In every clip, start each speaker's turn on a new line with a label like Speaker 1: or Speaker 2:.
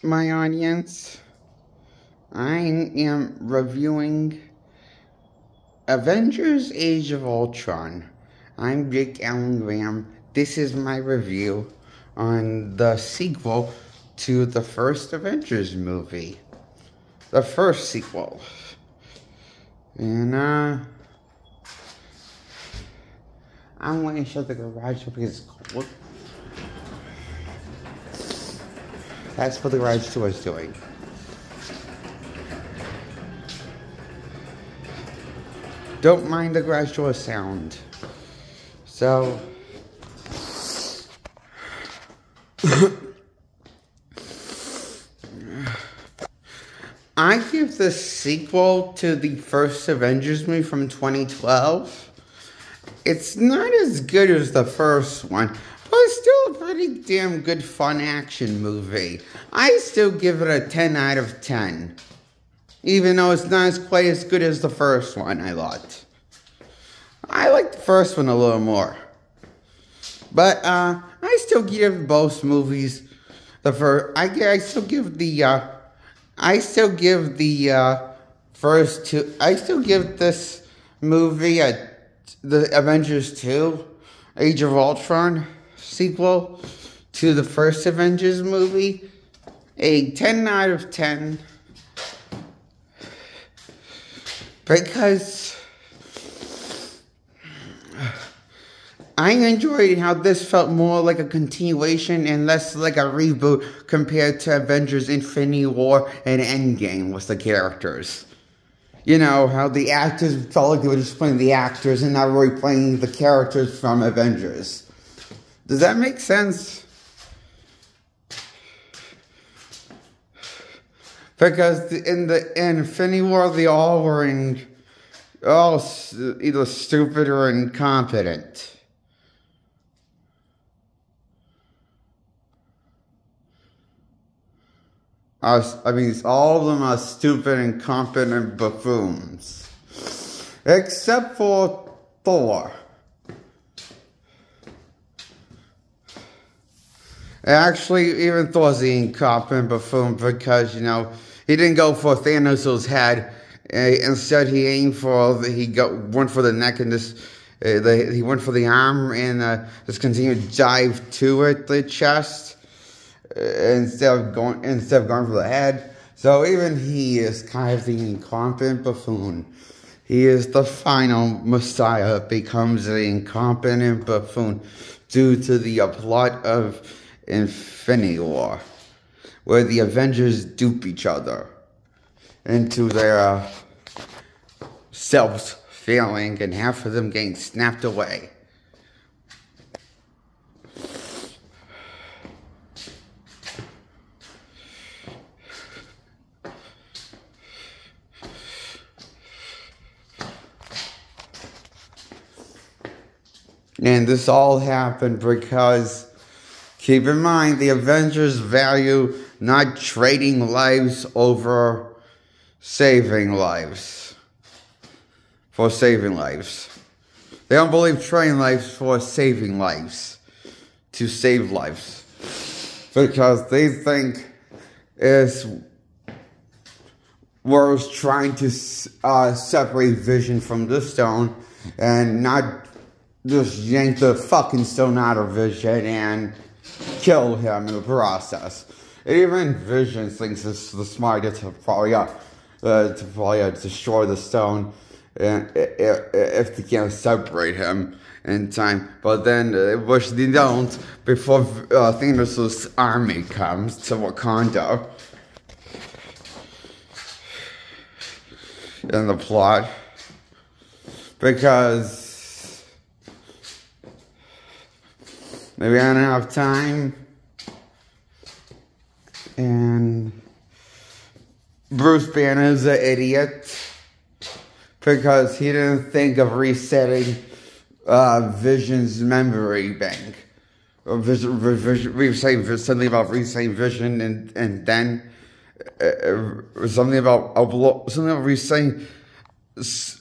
Speaker 1: my audience. I am reviewing Avengers Age of Ultron. I'm Jake Allen Graham. This is my review on the sequel to the first Avengers movie. The first sequel. And, I'm going to shut the garage door because it's cold. That's what the garage door is doing. Don't mind the garage door sound. So, I give the sequel to the first Avengers movie from 2012. It's not as good as the first one, but it's still a pretty damn good fun action movie. I still give it a 10 out of 10. Even though it's not quite as good as the first one, I thought. I like the first one a little more. But, I still give both movies the first. I still give this movie the Avengers 2, Age of Ultron sequel to the first Avengers movie a 10 out of 10. Because I enjoyed how this felt more like a continuation and less like a reboot compared to Avengers Infinity War and Endgame with the characters. You know, how the actors felt like they were just playing the actors and not really playing the characters from Avengers. Does that make sense? Because in the Infinity War, they all were either stupid or incompetent. I mean, all of them are stupid, incompetent buffoons. Except for Thor. Actually, even Thor's the incompetent buffoon because, you know, he didn't go for Thanos' head. Instead, he aimed for went for the neck and he went for the arm and just continued to dive to it, the chest. Instead of going for the head. So even he is kind of the incompetent buffoon. He is the final Messiah, becomes the incompetent buffoon due to the plot of Infinity War, where the Avengers dupe each other into their selves failing and half of them getting snapped away. And this all happened because, keep in mind, the Avengers value not trading lives over saving lives. For saving lives. They don't believe trading lives for saving lives. To save lives. Because they think we're trying to separate Vision from the stone and not just yank the fucking stone out of Vision and kill him in the process. Even Vision thinks it's the smartest to probably destroy the stone and if they can't separate him in time. But then, which they don't, before Thanos' army comes to Wakanda in the plot. Because maybe I don't have time. And Bruce Banner's an idiot. Because he didn't think of resetting Vision's memory bank. Or something about resetting Vision and then something about resetting.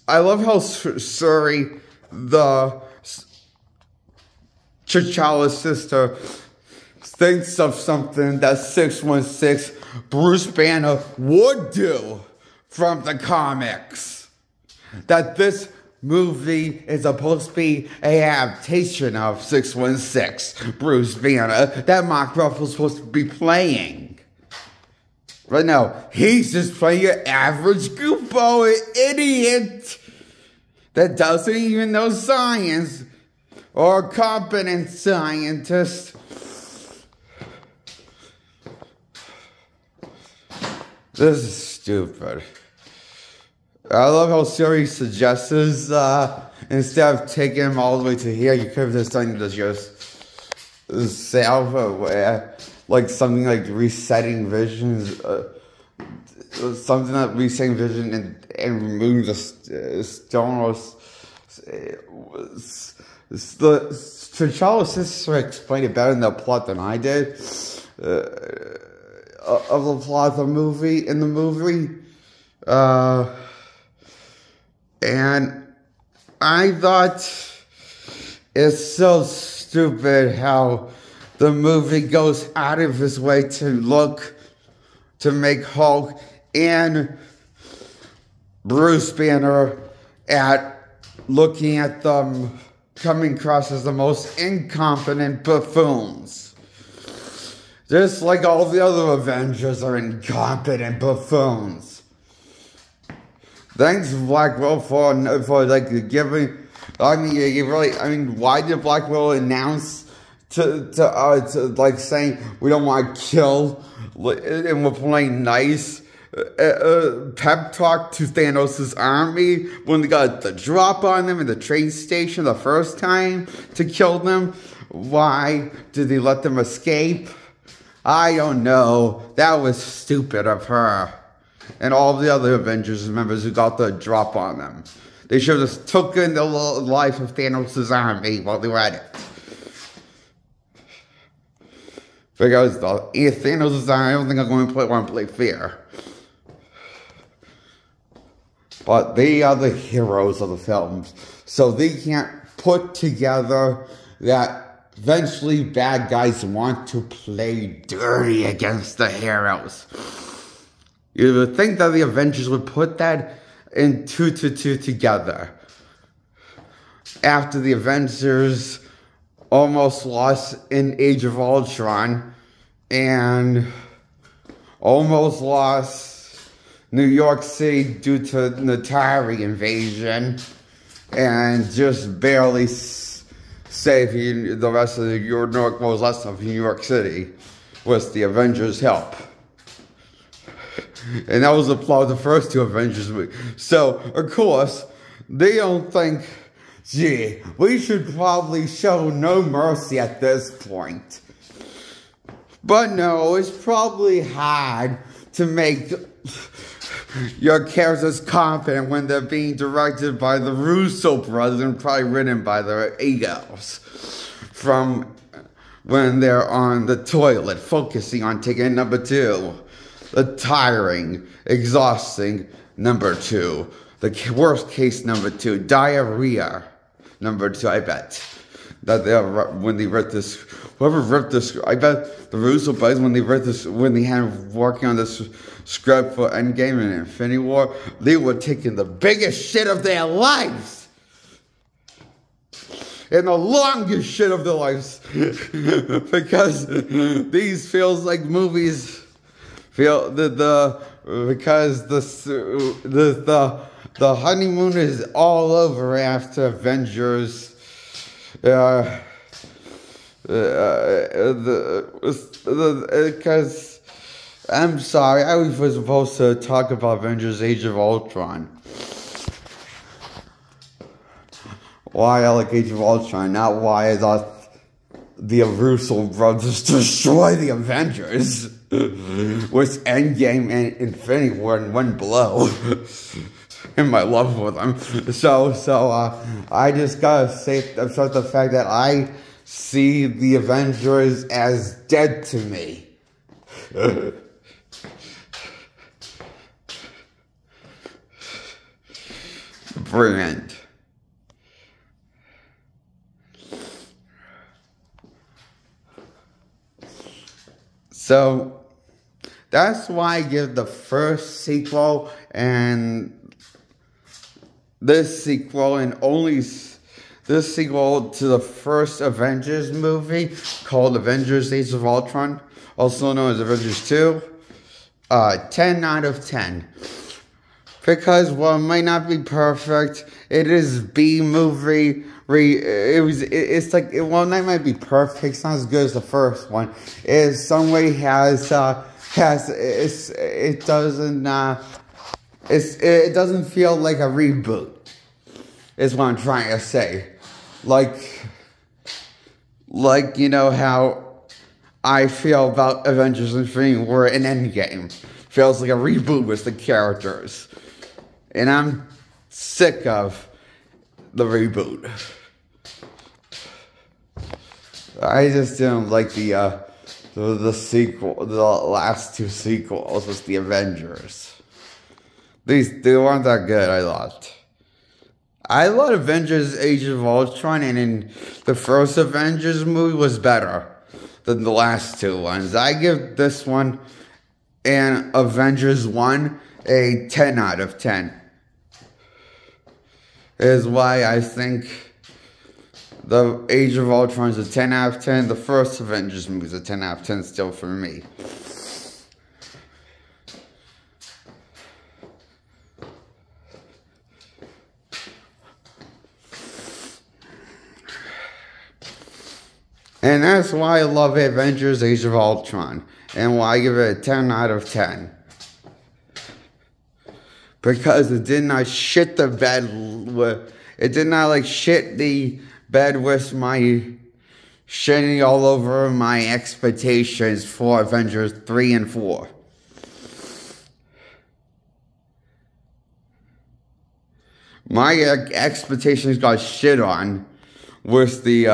Speaker 1: I love how Shuri, the T'Challa's sister, thinks of something that 616 Bruce Banner would do from the comics. That this movie is supposed to be an adaptation of 616, Bruce Banner, that Mark Ruffalo's supposed to be playing. But no, he's just playing an average goofball, an idiot that doesn't even know science or a competent scientist. This is stupid. I love how Siri suggests instead of taking him all the way to here, you could have just done this just salve away, like something like resetting visions, something like resetting vision and remove the stone or T'Challa's sister explained it better in the plot than I did of the plot of the movie in the movie. And I thought it's so stupid how the movie goes out of his way to make Hulk and Bruce Banner looking at them coming across as the most incompetent buffoons. Just like all the other Avengers are incompetent buffoons. Thanks, Black Widow, for like giving. I mean, why did Black Widow announce to like saying we don't want to kill and we're playing nice? Pep talk to Thanos' army when they got the drop on them in the train station the first time to kill them. Why did they let them escape? I don't know. That was stupid of her. And all the other Avengers members who got the drop on them. They should have just taken the life of Thanos' army while they were at it. Because Thanos' army, I don't think I'm going to want to play fair. But they are the heroes of the films. So they can't put together that eventually bad guys want to play dirty against the heroes. You would think that the Avengers would put that in 2 to 2 together. After the Avengers almost lost in Age of Ultron and almost lost New York City due to the Atari invasion and just barely saving the rest of the North, what was left of New York City with the Avengers' help. And that was the plot of the first 2 Avengers movies. So, of course, they don't think, gee, we should probably show no mercy at this point. But no, it's probably hard to make your characters competent when they're being directed by the Russo brothers and probably written by their egos. From when they're on the toilet, focusing on taking number 2. The tiring, exhausting number 2. The worst case number 2. Diarrhea number 2, I bet. That when they wrote this, whoever wrote this, I bet the Russo brothers, when they wrote this, when they had working on this script for Endgame and Infinity War, they were taking the biggest shit of their lives. And the longest shit of their lives. Because these feels like movies. Because the honeymoon is all over after Avengers. Because I'm sorry, I was supposed to talk about Avengers: Age of Ultron. Why I like Age of Ultron, not why I thought the Russo brothers destroy the Avengers. With Endgame and Infinity War in one blow. In my love for them. So I just gotta say about the fact that I see the Avengers as dead to me. Brilliant. So That's why I give the first sequel and this sequel and only this sequel to the first Avengers movie called Avengers Age of Ultron, also known as Avengers 2, 10 out of 10. Because while it might not be perfect, it is B movie. It's like, well, it might be perfect. It's not as good as the first one. It in some way it doesn't feel like a reboot. Is what I'm trying to say. Like you know how I feel about Avengers Infinity War and Endgame. Feels like a reboot with the characters. And I'm sick of the reboot. I just didn't like the sequel, the last two sequels with the Avengers. They weren't that good, I thought. I thought Avengers Age of Ultron and in the first Avengers movie was better than the last two ones. I give this one and Avengers 1 a 10 out of 10. Is why I think the Age of Ultron is a 10 out of 10. The first Avengers movie is a 10 out of 10 still for me. And that's why I love Avengers Age of Ultron. And why I give it a 10 out of 10. Because it did not shit the bed with, it did not like shit the bed with my shitting all over my expectations for Avengers 3 and 4. My expectations got shit on with the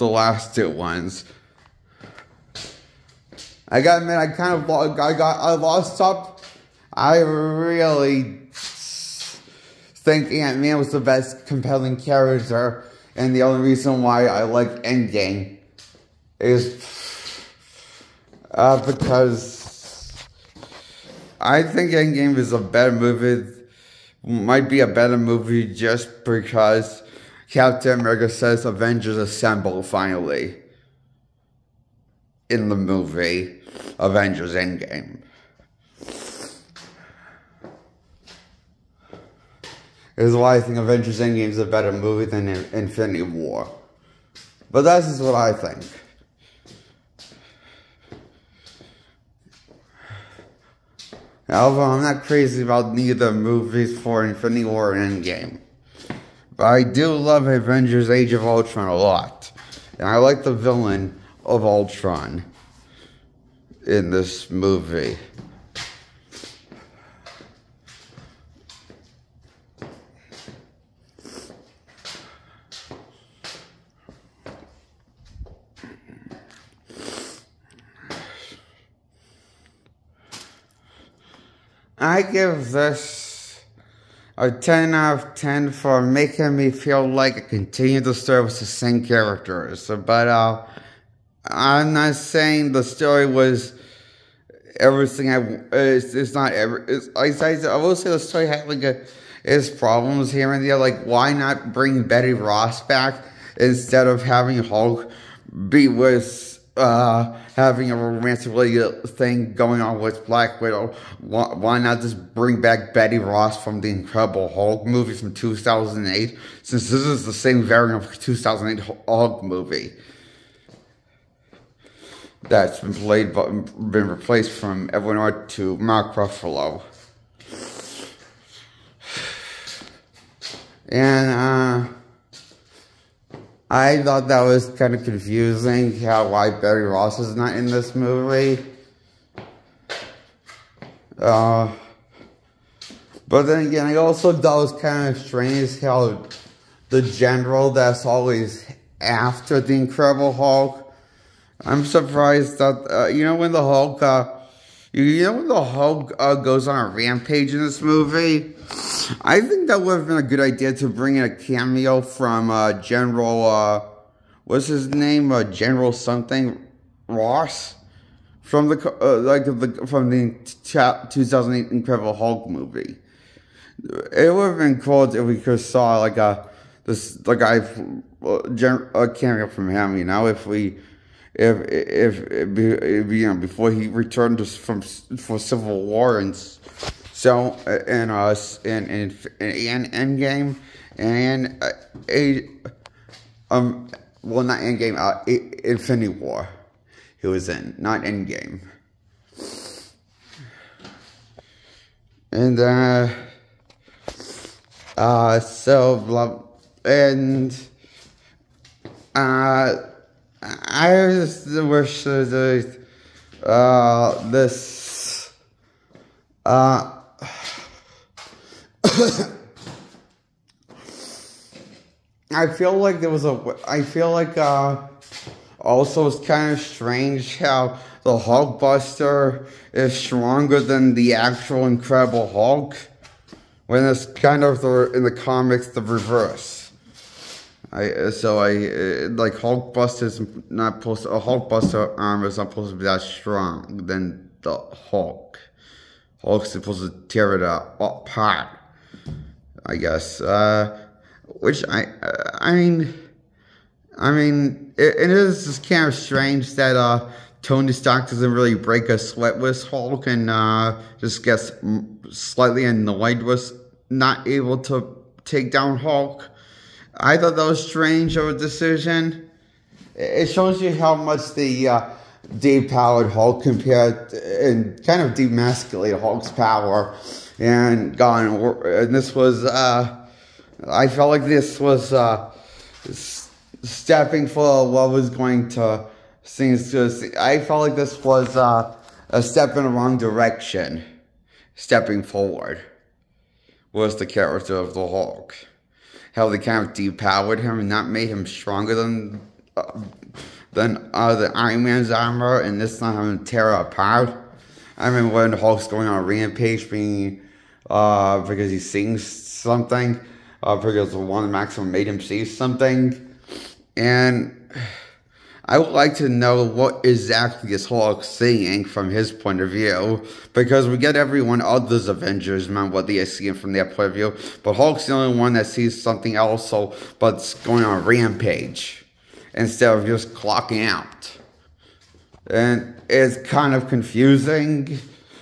Speaker 1: last two ones. I gotta admit, I lost up. I really think Ant-Man was the best compelling character, and the only reason why I like Endgame is because I think Endgame is a better movie, might be a better movie just because Captain America says Avengers Assemble finally in the movie Avengers Endgame. Is why I think Avengers Endgame is a better movie than Infinity War. But that's just what I think. Although I'm not crazy about neither movies for Infinity War and Endgame. But I do love Avengers Age of Ultron a lot. And I like the villain of Ultron in this movie. I give this a 10 out of 10 for making me feel like it continued the story with the same characters. But I'm not saying the story was everything. It's not ever. I will say the story had like its problems here and there. Like, why not bring Betty Ross back instead of having Hulk be with having a romantic thing going on with Black Widow? Why not just bring back Betty Ross from the Incredible Hulk movie from 2008, since this is the same variant of the 2008 Hulk movie that's been replaced from Edward Norton to Mark Ruffalo. And I thought that was kind of confusing, why Betty Ross is not in this movie. But then again, I also thought it was kind of strange how the general that's always after the Incredible Hulk, I'm surprised that, when the Hulk, goes on a rampage in this movie, I think that would have been a good idea to bring in a cameo from General, what's his name? General something Ross from from the 2008 Incredible Hulk movie. It would have been cool if we could saw like a cameo from him. You know, if you know, before he returned for Civil War and so and Endgame and well, not Endgame, Infinity War. He was in, not Endgame. And I just wish this I feel like also it's kind of strange how the Hulkbuster is stronger than the actual Incredible Hulk, when it's kind of in the comics the reverse. Like Hulkbuster's not supposed to, a Hulkbuster armor is not supposed to be that strong than the Hulk. Hulk's supposed to tear it apart, I guess. Which I mean, it is just kind of strange that Tony Stark doesn't really break a sweat with Hulk and just gets slightly annoyed with not able to take down Hulk. I thought that was strange of a decision. It shows you how much the depowered Hulk compared and kind of demasculated Hulk's power and this was I felt like this was stepping for what was going to seems to. I felt like this was a step in the wrong direction. Stepping forward was the character of the Hulk. How they kind of depowered him and not made him stronger than the Iron Man's armor, and this not having to tear it apart. I remember when the Hulk's going on a rampage, being because he sings something. Because the one maximum made him see something. And I would like to know what exactly is Hulk seeing from his point of view. Because we get everyone other's Avengers, man, what they are seeing from their point of view. But Hulk's the only one that sees something else, but it's going on a rampage instead of just clocking out. And it's kind of confusing.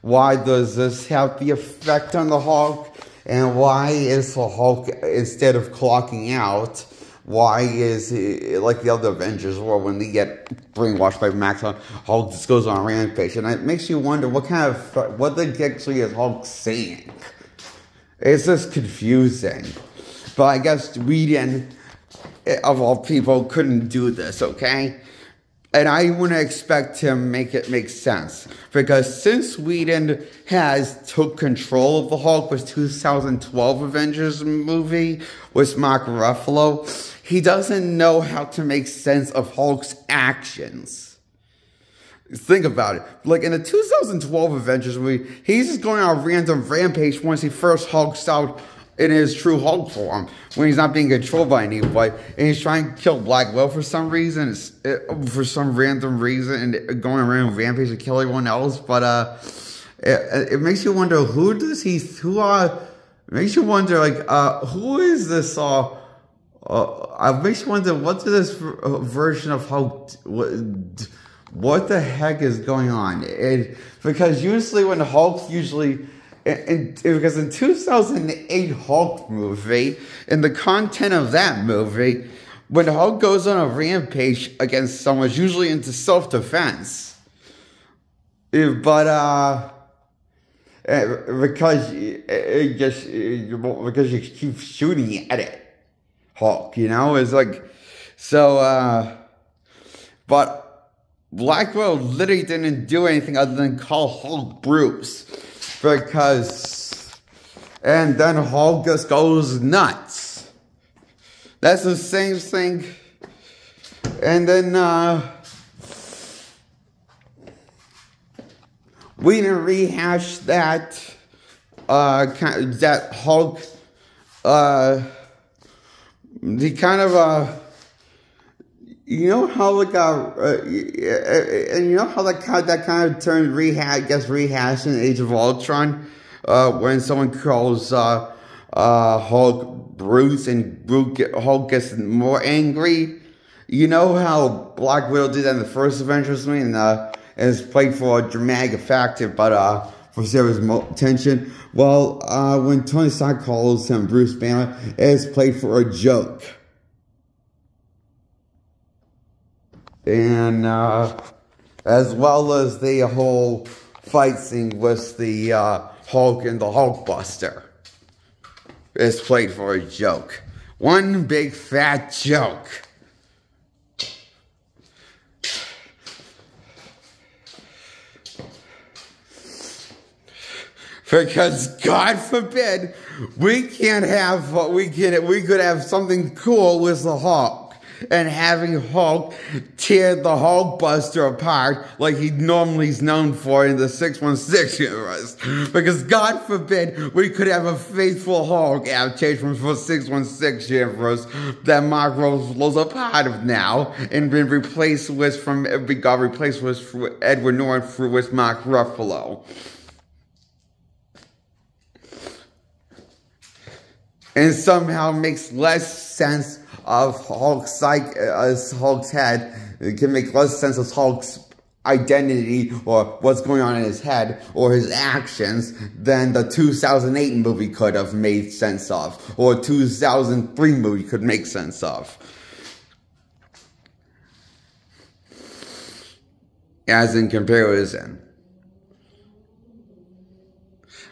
Speaker 1: Why does this have the effect on the Hulk? And why is the Hulk, instead of clocking out, why is he, like the other Avengers were, when they get brainwashed by Maximum, Hulk just goes on a rampage? And it makes you wonder what actually is Hulk saying? It's just confusing. But I guess Whedon, of all people, couldn't do this, okay? And I wouldn't expect him make it make sense. Because since Whedon took control of the Hulk with 2012 Avengers movie with Mark Ruffalo, he doesn't know how to make sense of Hulk's actions. Think about it. Like in the 2012 Avengers movie, he's just going on a random rampage once he first hulks out in his true Hulk form, when he's not being controlled by anybody, and he's trying to kill Black Widow for some reason, for some random reason, and going around rampage to kill everyone else. But it makes you wonder, who is this? It makes you wonder what this version of Hulk. What the heck is going on? Because usually when Hulk because in 2008 Hulk movie, in the content of that movie, when Hulk goes on a rampage against someone, it's usually into self-defense. But because you keep shooting at it, Hulk, you know, it's like so. But Black Widow literally didn't do anything other than call Hulk Bruce. And then Hulk just goes nuts. That's the same thing. And then, we didn't rehash that, that Hulk, You know how like and you know how that kind of turned gets rehashed in Age of Ultron, when someone calls Hulk Bruce and Hulk gets more angry. You know how Black Widow did that in the first Avengers movie, and it's played for a dramatic effect, but for serious tension. Well, when Tony Stark calls him Bruce Banner, it's played for a joke. And as well as the whole fight scene with the Hulk and the Hulkbuster. It's played for a joke. One big fat joke. Because God forbid we could have something cool with the Hulk. And having Hulk tear the Hulkbuster apart like he normally is known for in the 616 universe. Because God forbid we could have a faithful Hulk adaptation from the 616 universe that Mark Ruffalo's a part of now and got replaced with Edward Norton with Mark Ruffalo. And somehow makes less sense of Hulk's head. It can make less sense of Hulk's identity or what's going on in his head or his actions than the 2008 movie could have made sense of, or 2003 movie could make sense of. As in comparison.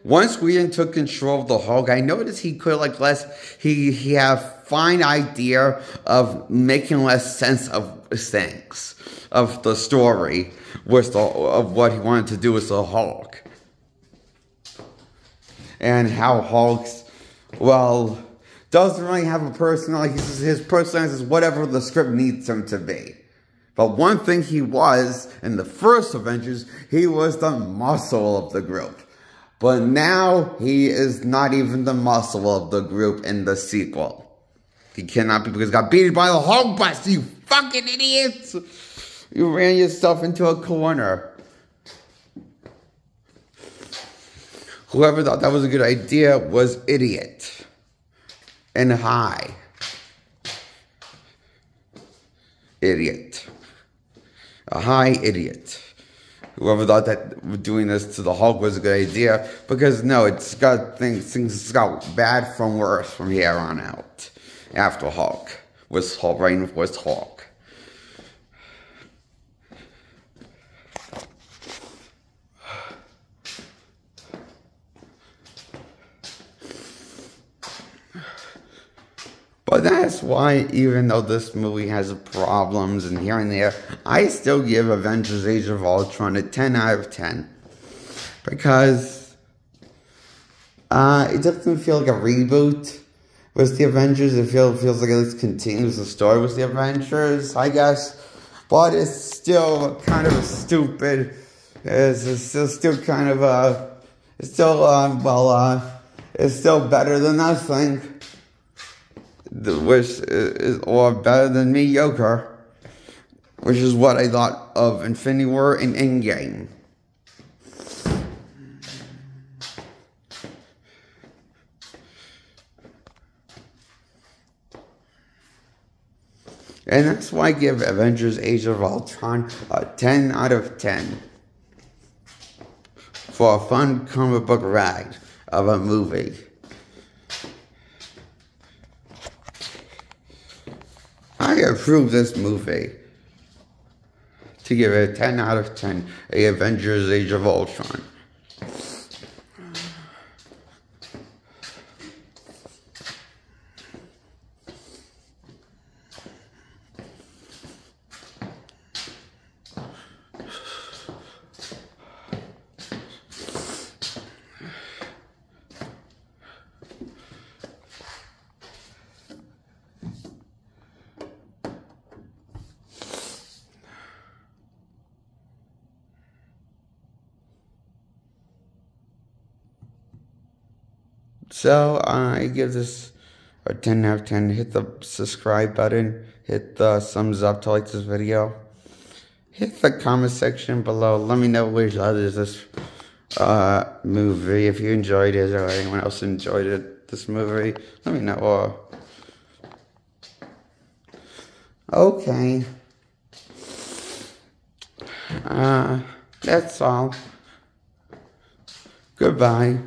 Speaker 1: Once Whedon took control of the Hulk, I noticed he could he have fine idea of making less sense of things, of the story, of what he wanted to do with the Hulk. And how Hulk's, doesn't really have a personality. His personality is whatever the script needs him to be. But one thing he was, in the first Avengers, he was the muscle of the group. But now, he is not even the muscle of the group in the sequel. He cannot be because he got beaten by the Hulkbuster, you fucking idiots! You ran yourself into a corner. Whoever thought that was a good idea was idiot. And high. Idiot. A high idiot. Whoever thought that doing this to the Hulk was a good idea, because no, it's got things got bad from worse from here on out. After Hulk, reign with Hulk. But that's why, even though this movie has problems and here and there, I still give Avengers Age of Ultron a 10 out of 10. Because it doesn't feel like a reboot with the Avengers. It feels like it continues the story with the Avengers, I guess. But it's still kind of stupid. It's still kind of, it's still better than nothing. Which is, or better than mediocre, which is what I thought of Infinity War and Endgame. And that's why I give Avengers Age of Ultron a 10 out of 10. For a fun comic book ride of a movie. I approve this movie to give it a 10 out of 10, a Avengers Age of Ultron. So I give this a 10 out of 10. Hit the subscribe button. Hit the thumbs up to like this video. Hit the comment section below. Let me know which others this movie. If you enjoyed it or anyone else enjoyed it, this movie, let me know. Okay. That's all. Goodbye.